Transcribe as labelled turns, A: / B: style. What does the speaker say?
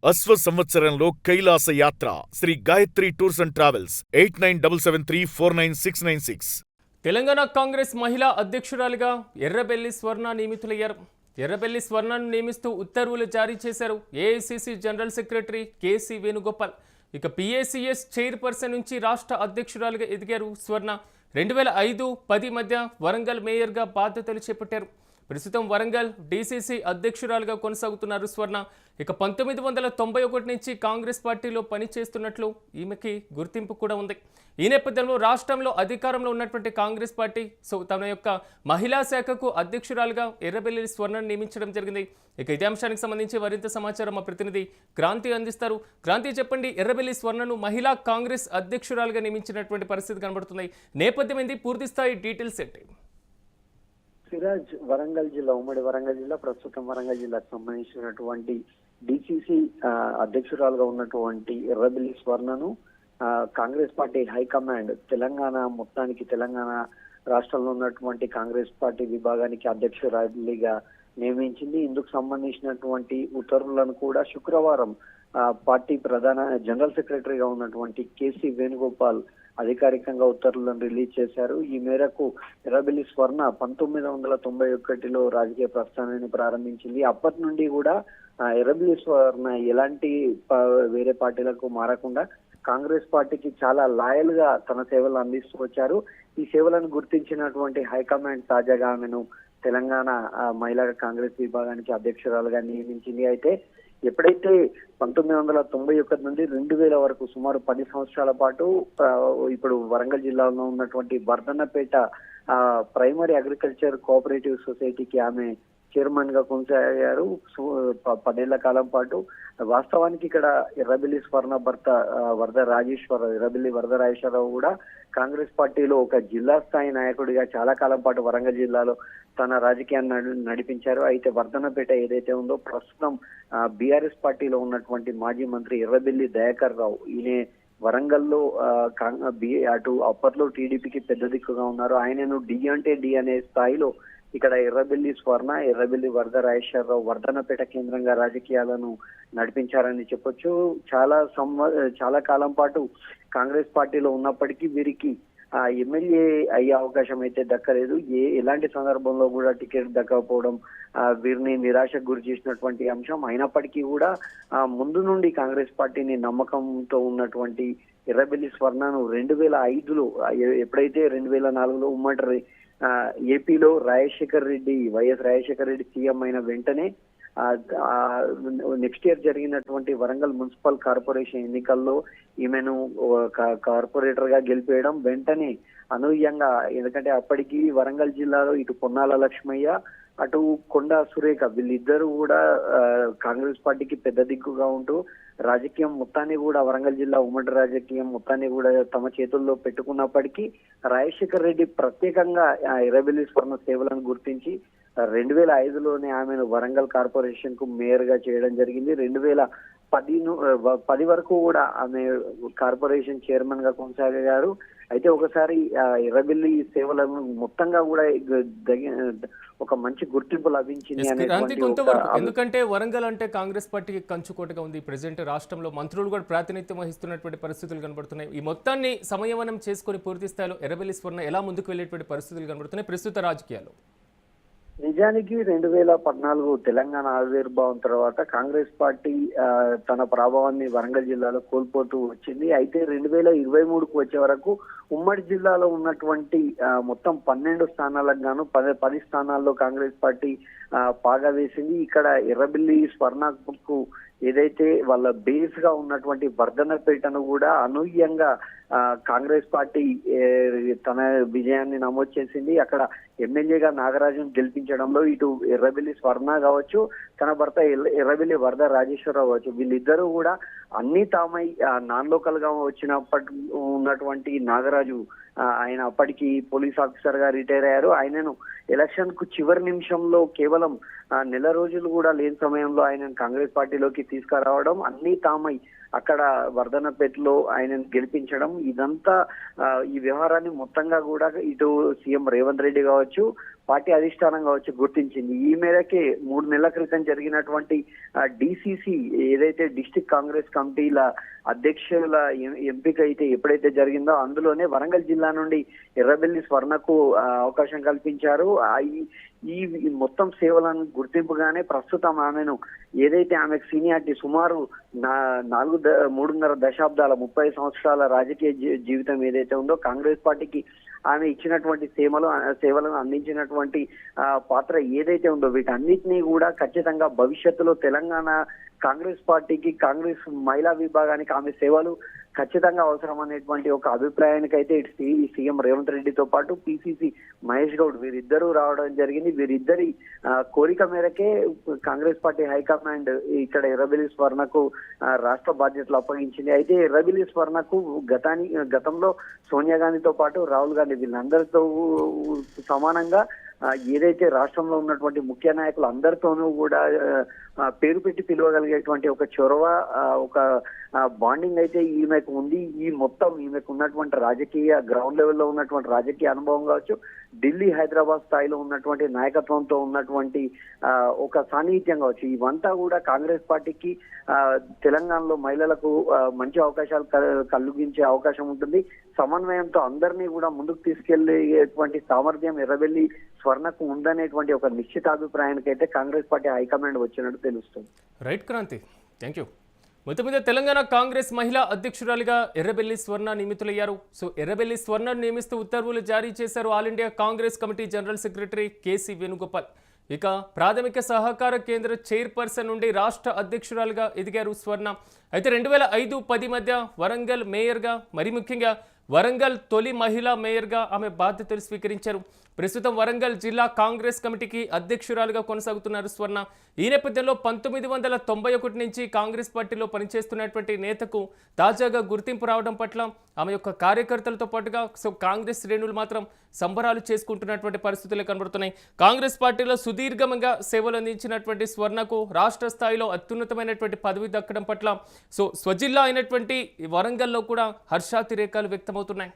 A: అశ్వ సంవత్సరంలో కైలాస యాత్ర Sri Gayatri tours and travels 8977349696.
B: Telangana Congress మహిళా అధ్యక్షురాలిగా ఎర్రబెల్లి స్వర్ణ నియమితులయ్యారు. ఎర్రబెల్లి స్వర్ణను నియమిస్తూ ఉత్తర్వులు జారీ చేశారు AICC general secretary KC Venugopal. ఇక పిఏసిఎస్ చైర్పర్సన్ నుంచి రాష్ట్ర అధ్యక్షురాలిగా ఎదిగారు స్వర్ణ. 2005-10 మధ్య వరంగల్ మేయర్గా బాధ్యతలు చేపట్టారు. ప్రస్తుతం వరంగల్ డీసీసీ అధ్యక్షురాలుగా కొనసాగుతున్నారు స్వర్ణ. ఇక 1991 నుంచి కాంగ్రెస్ పార్టీలో పనిచేస్తున్నట్లు ఈమెకి గుర్తింపు కూడా ఉంది. ఈ నేపథ్యంలో రాష్ట్రంలో అధికారంలో ఉన్నటువంటి కాంగ్రెస్ పార్టీ తన యొక్క మహిళా శాఖకు అధ్యక్షురాలుగా ఎర్రబెల్లి స్వర్ణను నియమించడం జరిగింది. ఇక ఇదే అంశానికి సంబంధించి మరింత సమాచారం మా ప్రతినిధి క్రాంతి అందిస్తారు. క్రాంతి, చెప్పండి, ఎర్రబెల్లి స్వర్ణను మహిళా కాంగ్రెస్ అధ్యక్షురాలుగా నియమించినటువంటి పరిస్థితి కనబడుతుంది. నేపథ్యం ఏంటి, పూర్తి స్థాయి డీటెయిల్స్ ఏంటి?
C: సిరాజ్ వరంగల్ జిల్లా, ఉమ్మడి వరంగల్ జిల్లా, ప్రస్తుతం వరంగల్ జిల్లాకు సంబంధించినటువంటి డిసిసి అధ్యక్షురాలుగా ఉన్నటువంటి ఎర్రబెల్లి స్వర్ణను కాంగ్రెస్ పార్టీ హైకమాండ్ తెలంగాణ రాష్ట్రంలో ఉన్నటువంటి కాంగ్రెస్ పార్టీ విభాగానికి అధ్యక్షురాలిగా నియమించింది. ఇందుకు సంబంధించినటువంటి ఉత్తర్వులను కూడా శుక్రవారం పార్టీ ప్రధాన జనరల్ సెక్రటరీగా ఉన్నటువంటి కేసీ వేణుగోపాల్ అధికారికంగా ఉత్తర్వులను రిలీజ్ చేశారు. ఈ మేరకు ఎర్రబెల్లి స్వర్ణ 1991లో రాజకీయ ప్రస్థానాన్ని ప్రారంభించింది. అప్పటి నుండి కూడా ఎర్రబెల్లి స్వర్ణ ఎలాంటి వేరే పార్టీలకు మారకుండా కాంగ్రెస్ పార్టీకి చాలా లాయల్ గా తన సేవలు అందిస్తూ వచ్చారు. ఈ సేవలను గుర్తించినటువంటి హైకమాండ్ తాజాగా ఆమెను తెలంగాణ మహిళా కాంగ్రెస్ విభాగానికి అధ్యక్షురాలుగా నియమించింది. అయితే ఎప్పుడైతే 1991 నుండి 2000 వరకు సుమారు 10 సంవత్సరాల పాటు ఇప్పుడు వరంగల్ జిల్లాలో ఉన్నటువంటి వర్ధన్నపేట ప్రైమరీ అగ్రికల్చర్ కోఆపరేటివ్ సొసైటీకి ఆమె చైర్మన్ గా కొనసాగారు 10 ఏళ్ల కాలం పాటు. వాస్తవానికి ఇక్కడ ఎర్రబెల్లి స్వర్ణ భర్త ఎర్రబెల్లి వరద రాజేశ్వరరావు కూడా కాంగ్రెస్ పార్టీలో ఒక జిల్లా స్థాయి నాయకుడిగా చాలా కాలం పాటు వరంగల్ జిల్లాలో తన రాజకీయాన్ని నడిపించారు. అయితే వర్ధన్నపేట ఏదైతే ఉందో ప్రస్తుతం బీఆర్ఎస్ పార్టీలో ఉన్నటువంటి మాజీ మంత్రి ఎర్రబెల్లి దయాకర్ రావు, ఈయన వరంగల్లో అటు అప్పట్లో టీడీపీకి పెద్ద దిక్కుగా ఉన్నారు. ఆయనను డి అంటే డి అనే స్థాయిలో ఇక్కడ ఎర్రబెల్లి స్వర్ణ, ఎర్రబెల్లి వరద రాజేశ్వరరావు వర్ధన్నపేట కేంద్రంగా రాజకీయాలను నడిపించారని చెప్పొచ్చు. చాలా కాలం పాటు కాంగ్రెస్ పార్టీలో ఉన్నప్పటికీ వీరికి ఎమ్మెల్యే అయ్యే అవకాశం అయితే దక్కలేదు. ఎలాంటి సందర్భంలో కూడా టికెట్ దక్కకపోవడం వీరిని నిరాశకు గురి చేసినటువంటి అంశం. అయినప్పటికీ కూడా ముందు నుండి కాంగ్రెస్ పార్టీని నమ్మకంతో ఉన్నటువంటి ఎర్రబెల్లి స్వర్ణను 2005లో ఎప్పుడైతే 2004లో ఉమ్మడి ఏపీలో వైఎస్ రాజశేఖర రెడ్డి సీఎం అయిన వెంటనే నెక్స్ట్ ఇయర్ జరిగినటువంటి వరంగల్ మున్సిపల్ కార్పొరేషన్ ఎన్నికల్లో ఈమెను కార్పొరేటర్ గా గెలిపేయడం వెంటనే అనూహ్యంగా, ఎందుకంటే అప్పటికి వరంగల్ జిల్లాలో ఇటు పొన్నాల లక్ష్మయ్య అటు కొండా సురేఖ వీళ్ళిద్దరూ కూడా కాంగ్రెస్ పార్టీకి పెద్ద దిక్కుగా ఉంటూ రాజకీయం మొత్తాన్ని కూడా వరంగల్ జిల్లా ఉమ్మడి రాజకీయం మొత్తాన్ని కూడా తమ చేతుల్లో పెట్టుకున్నప్పటికీ రాజశేఖర్ రెడ్డి ప్రత్యేకంగా ఎర్రబెల్లి స్వర్ణ సేవలను గుర్తించి 2005లోనే ఆమెను వరంగల్ కార్పొరేషన్ కు మేయర్ గా చేయడం జరిగింది. 2010 వరకు కూడా ఆమె కార్పొరేషన్ చైర్మన్ గా కొనసాగారు. అయితే ఒకసారి ఎర్రబెల్లి సేవలను మొత్తంగా కూడా ఒక మంచి గుర్తింపు లభించింది.
B: ఎందుకంటే వరంగల్ అంటే కాంగ్రెస్ పార్టీకి కంచుకోటగా ఉంది. ప్రెసిడెంట్ రాష్ట్రంలో మంత్రులు కూడా ప్రాతినిధ్యం వహిస్తున్నటువంటి పరిస్థితులు కనబడుతున్నాయి. ఈ మొత్తాన్ని సమయవనం చేసుకుని పూర్తి స్థాయిలో ఎర్రబెల్లి స్వర్ణ ఎలా ముందుకు వెళ్ళేటువంటి పరిస్థితులు కనబడుతున్నాయి ప్రస్తుత రాజకీయాల్లో?
C: నిజానికి 2014 తెలంగాణ ఆవిర్భావం తర్వాత కాంగ్రెస్ పార్టీ తన ప్రభావాన్ని వరంగల్ జిల్లాలో కోల్పోతూ వచ్చింది. అయితే 2023కు వచ్చే వరకు ఉమ్మడి జిల్లాలో ఉన్నటువంటి మొత్తం 12 స్థానాలకు గాను 10 స్థానాల్లో కాంగ్రెస్ పార్టీ పాగా వేసింది. ఇక్కడ ఎర్రబెల్లి స్వర్ణకు ఏదైతే వాళ్ళ బేస్ గా ఉన్నటువంటి వర్ధన్నపేటను కూడా అనూహ్యంగా కాంగ్రెస్ పార్టీ తన విజయాన్ని నమోదు చేసింది. అక్కడ ఎమ్మెల్యేగా నాగరాజును గెలిపించడంలో ఇటు ఎర్రబెల్లి స్వర్ణ కావచ్చు, తన భర్త ఎర్రబెల్లి వరద రాజేశ్వరరావు కావచ్చు, వీళ్ళిద్దరూ కూడా అన్ని తామై నాన్ లోకల్ గా వచ్చినప్పటి ఉన్నటువంటి నాగరాజు ఆయన అప్పటికి పోలీస్ ఆఫీసర్ గా రిటైర్ అయ్యారు. ఆయనను ఎలక్షన్ కు చివరి నిమిషంలో కేవలం నెల రోజులు కూడా లేని సమయంలో ఆయనను కాంగ్రెస్ పార్టీలోకి తీసుకురావడం, అన్ని తామై అక్కడ వర్ధన్నపేటలో ఆయనను గెలిపించడం, ఇదంతా ఈ వ్యవహారాన్ని మొత్తంగా కూడా ఇటు సీఎం రేవంత్ రెడ్డి కావచ్చు, పార్టీ అధిష్టానం కావచ్చు గుర్తించింది. ఈ మేరకే 3 నెలల క్రితం జరిగినటువంటి డిసిసి ఏదైతే డిస్ట్రిక్ట్ కాంగ్రెస్ కమిటీల అధ్యక్షుల ఎంపిక అయితే ఎప్పుడైతే జరిగిందో అందులోనే వరంగల్ జిల్లా నుండి ఎర్రబెల్లి స్వర్ణకు అవకాశం కల్పించారు. ఈ మొత్తం సేవలను గుర్తింపుగానే ప్రస్తుతం ఆమెను ఏదైతే ఆమెకు సీనియారిటీ సుమారు 3.5 దశాబ్దాల 30 సంవత్సరాల రాజకీయ జీవితం ఏదైతే ఉందో కాంగ్రెస్ పార్టీకి ఆమె ఇచ్చినటువంటి సేవలను అందించినటువంటి పాత్ర ఏదైతే ఉందో వీటన్నిటినీ కూడా ఖచ్చితంగా భవిష్యత్తులో తెలంగాణ కాంగ్రెస్ పార్టీకి కాంగ్రెస్ మహిళా విభాగానికి ఆమె సేవలు ఖచ్చితంగా అవసరం అనేటువంటి ఒక అభిప్రాయానికి అయితే సీఎం రేవంత్ రెడ్డితో పాటు పిసిసి మహేష్ గౌడ్ వీరిద్దరూ రావడం జరిగింది. వీరిద్దరి కోరిక మేరకే కాంగ్రెస్ పార్టీ హైకమాండ్ ఇక్కడ ఎర్రబెల్లి స్వర్ణకు రాష్ట్ర బాధ్యతలు అప్పగించింది. అయితే ఎర్రబెల్లి స్వర్ణకు గతంలో సోనియా గాంధీతో పాటు రాహుల్ గాంధీ వీళ్ళందరితో సమానంగా ఏదైతే రాష్ట్రంలో ఉన్నటువంటి ముఖ్య నాయకులు అందరితోనూ కూడా పేరు పెట్టి పిలవగలిగేటువంటి ఒక చొరవ ఒక బాండింగ్ అయితే ఈమెకు ఉంది. ఈమెకు ఉన్నటువంటి రాజకీయ గ్రౌండ్ లెవెల్లో ఉన్నటువంటి రాజకీయ అనుభవం కావచ్చు, ఢిల్లీ హైదరాబాద్ స్థాయిలో ఉన్నటువంటి నాయకత్వంతో ఉన్నటువంటి ఒక సాన్నిహిత్యం కావచ్చు, ఇవంతా కూడా కాంగ్రెస్ పార్టీకి తెలంగాణలో మహిళలకు మంచి అవకాశాలు కలిగించే అవకాశం ఉంటుంది. సమన్వయంతో అందరినీ కూడా ముందుకు తీసుకెళ్లేటువంటి సామర్థ్యం ఎర్రబెల్లి స్వర్ణకు ఉందనేటువంటి ఒక నిశ్చితాభిప్రాయానికి అయితే కాంగ్రెస్ పార్టీ హైకమాండ్ వచ్చినట్టు తెలుస్తుంది.
B: Right Kranti, thank you. మొత్తం మీద తెలంగాణ కాంగ్రెస్ మహిళా అధ్యక్షురాలిగా ఎర్రబెల్లి స్వర్ణ నియమితులయ్యారు. సో ఎర్రబెల్లి స్వర్ణను నియమిస్తూ ఉత్తర్వులు జారీ చేశారు all India Congress committee general secretary KC Venugopal. ఇక ప్రాథమిక సహకార కేంద్ర చైర్పర్సన్ నుండి రాష్ట్ర అధ్యక్షురాలుగా ఎదిగారు స్వర్ణ. అయితే 2005-10 మధ్య వరంగల్ మేయర్గా, మరి ముఖ్యంగా వరంగల్ తొలి మహిళా మేయర్గా ఆమె బాధ్యతలు స్వీకరించారు. ప్రస్తుతం వరంగల్ జిల్లా కాంగ్రెస్ కమిటీకి అధ్యక్షురాలుగా కొనసాగుతున్నారు స్వర్ణ. ఈ నేపథ్యంలో 1991 నుంచి కాంగ్రెస్ పార్టీలో పనిచేస్తున్నటువంటి నేతకు తాజాగా గుర్తింపు రావడం పట్ల ఆమె యొక్క కార్యకర్తలతో పాటుగా కాంగ్రెస్ శ్రేణులు మాత్రం సంబరాలు చేసుకుంటున్నటువంటి పరిస్థితులే కనబడుతున్నాయి. కాంగ్రెస్ పార్టీలో సుదీర్ఘంగా సేవలు అందించినటువంటి స్వర్ణకు రాష్ట్ర స్థాయిలో అత్యున్నతమైనటువంటి పదవి దక్కడం పట్ల స్వజిల్లా అయినటువంటి వరంగల్లో కూడా హర్షాతిరేకాలు వ్యక్తమవుతున్నాయి.